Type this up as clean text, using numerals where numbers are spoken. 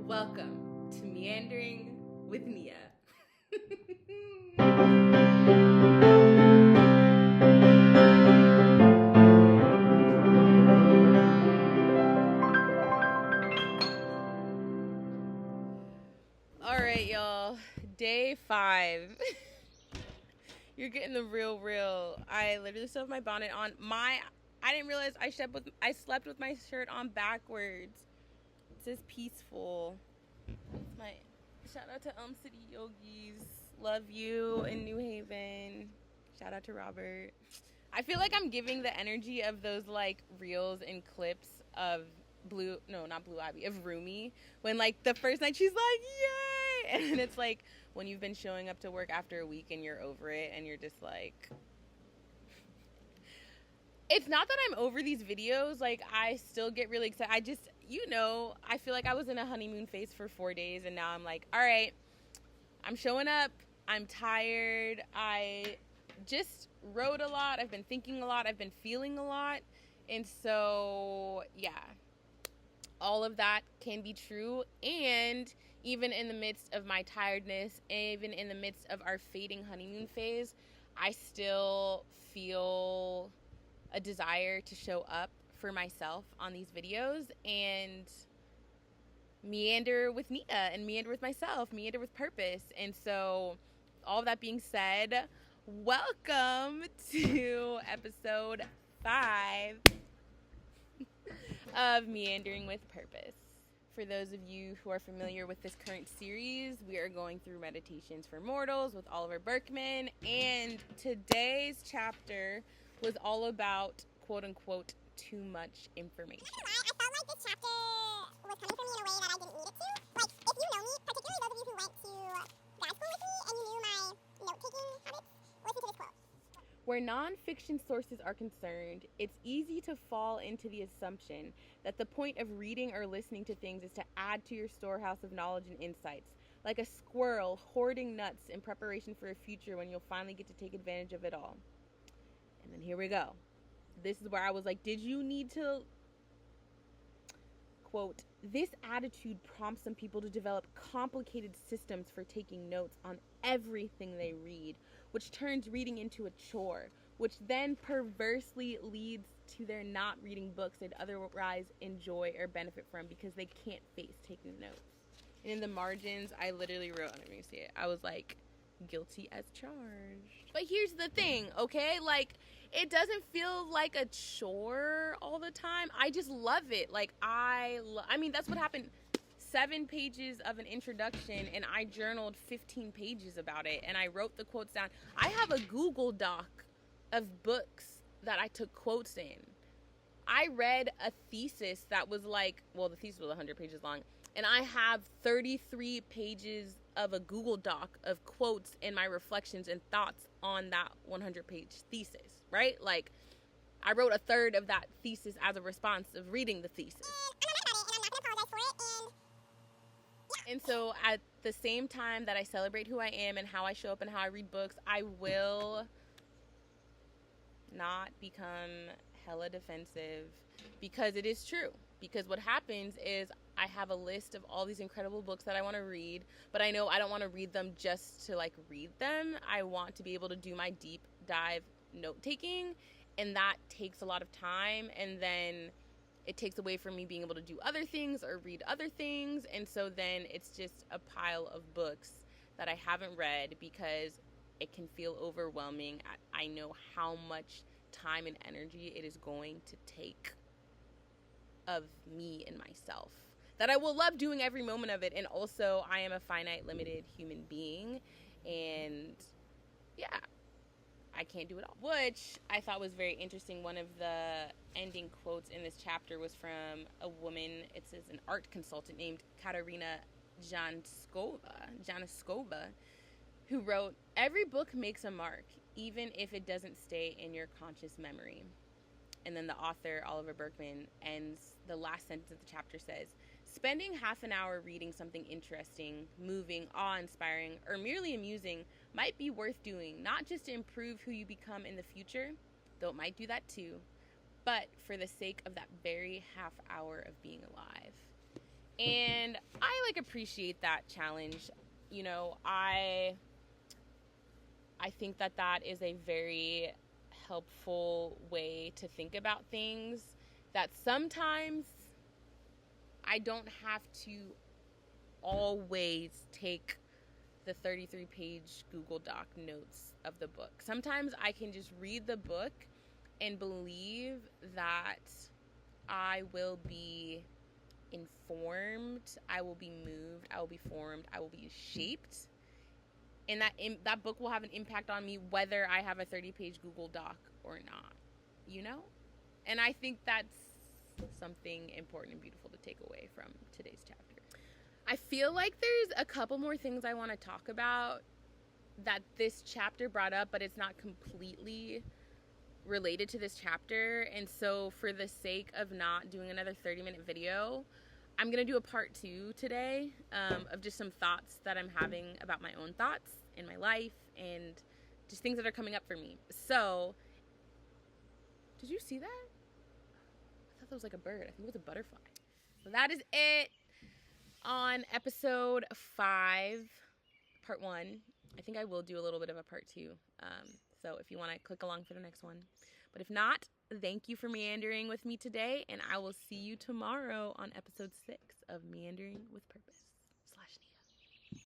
Welcome to Meandering with Nia. All right, y'all. Day 5. You're getting the real. I literally still have my bonnet on. I didn't realize I slept with my shirt on backwards. It says peaceful. It's my shout out to Elm City Yogis. Love you in New Haven. Shout out to Robert. I feel like I'm giving the energy of those like reels and clips of not Blue Ivy, of Rumi, when like the first night she's like, yay! And it's like when you've been showing up to work after a week and you're over it and you're just like, it's not that I'm over these videos. Like, I still get really excited. I just, I feel like I was in a honeymoon phase for 4 days and now I'm like, all right, I'm showing up. I'm tired. I just wrote a lot. I've been thinking a lot. I've been feeling a lot. And so, yeah, all of that can be true. And even in the midst of my tiredness, even in the midst of our fading honeymoon phase, I still feel a desire to show up for myself on these videos and meander with Nia and meander with myself, meander with purpose. And so, all of that being said, welcome to episode 5 of Meandering with Purpose. For those of you who are familiar with this current series, we are going through Meditations for Mortals with Oliver Burkeman, and today's chapter was all about, quote unquote, too much information. I felt like this chapter was coming from me in a way that I didn't need it to. Like, if you know me, particularly those of you who went to grad school with me and you knew my note-taking habits, listen to this quote. Where non-fiction sources are concerned, it's easy to fall into the assumption that the point of reading or listening to things is to add to your storehouse of knowledge and insights, like a squirrel hoarding nuts in preparation for a future when you'll finally get to take advantage of it all. And then here we go. This is where I was like, did you need to, quote, this attitude prompts some people to develop complicated systems for taking notes on everything they read, which turns reading into a chore, which then perversely leads to their not reading books they'd otherwise enjoy or benefit from because they can't face taking notes. And in the margins, I literally wrote, let me see it, I was like, guilty as charged. But here's the thing, okay? Like, it doesn't feel like a chore all the time. I just love it. Like, I mean, that's what happened. 7 pages of an introduction, and I journaled 15 pages about it, and I wrote the quotes down. I have a Google Doc of books that I took quotes in. I read a thesis that was like, well, the thesis was 100 pages long, and I have 33 pages of a Google Doc of quotes and my reflections and thoughts on that 100-page thesis, right? Like, I wrote a third of that thesis as a response of reading the thesis. And so at the same time that I celebrate who I am and how I show up and how I read books, I will not become hella defensive because it is true. Because what happens is I have a list of all these incredible books that I want to read, but I know I don't want to read them just to like read them. I want to be able to do my deep dive note taking, and that takes a lot of time, and then it takes away from me being able to do other things or read other things. And so then it's just a pile of books that I haven't read because it can feel overwhelming. I know how much time and energy it is going to take of me and myself, that I will love doing every moment of it. And also I am a finite, limited human being, and yeah, I can't do it all, which I thought was very interesting. One of the ending quotes in this chapter was from a woman, it says an art consultant named Katarina Janoskova, who wrote, "Every book makes a mark, even if it doesn't stay in your conscious memory." And then the author, Oliver Burkeman, ends the last sentence of the chapter says, "Spending half an hour reading something interesting, moving, awe-inspiring, or merely amusing might be worth doing, not just to improve who you become in the future, though it might do that too, but for the sake of that very half hour of being alive." And I like appreciate that challenge. You know, I think that that is a very helpful way to think about things, that sometimes I don't have to always take the 33-page Google Doc notes of the book. Sometimes I can just read the book and believe that I will be informed, I will be moved, I will be formed, I will be shaped, and that book will have an impact on me whether I have a 30-page Google Doc or not, you know? And I think that's something important and beautiful to take away from today's chapter. I feel like there's a couple more things I want to talk about that this chapter brought up, but it's not completely related to this chapter. And so for the sake of not doing another 30-minute video, I'm going to do a part 2 today of just some thoughts that I'm having about my own thoughts in my life and just things that are coming up for me. So, did you see that? I thought that was like a bird. I think it was a butterfly. So that is it on episode 5, part 1. I think I will do a little bit of a part 2. So if you want to click along for the next one. But if not, thank you for meandering with me today, and I will see you tomorrow on episode 6 of Meandering with Purpose.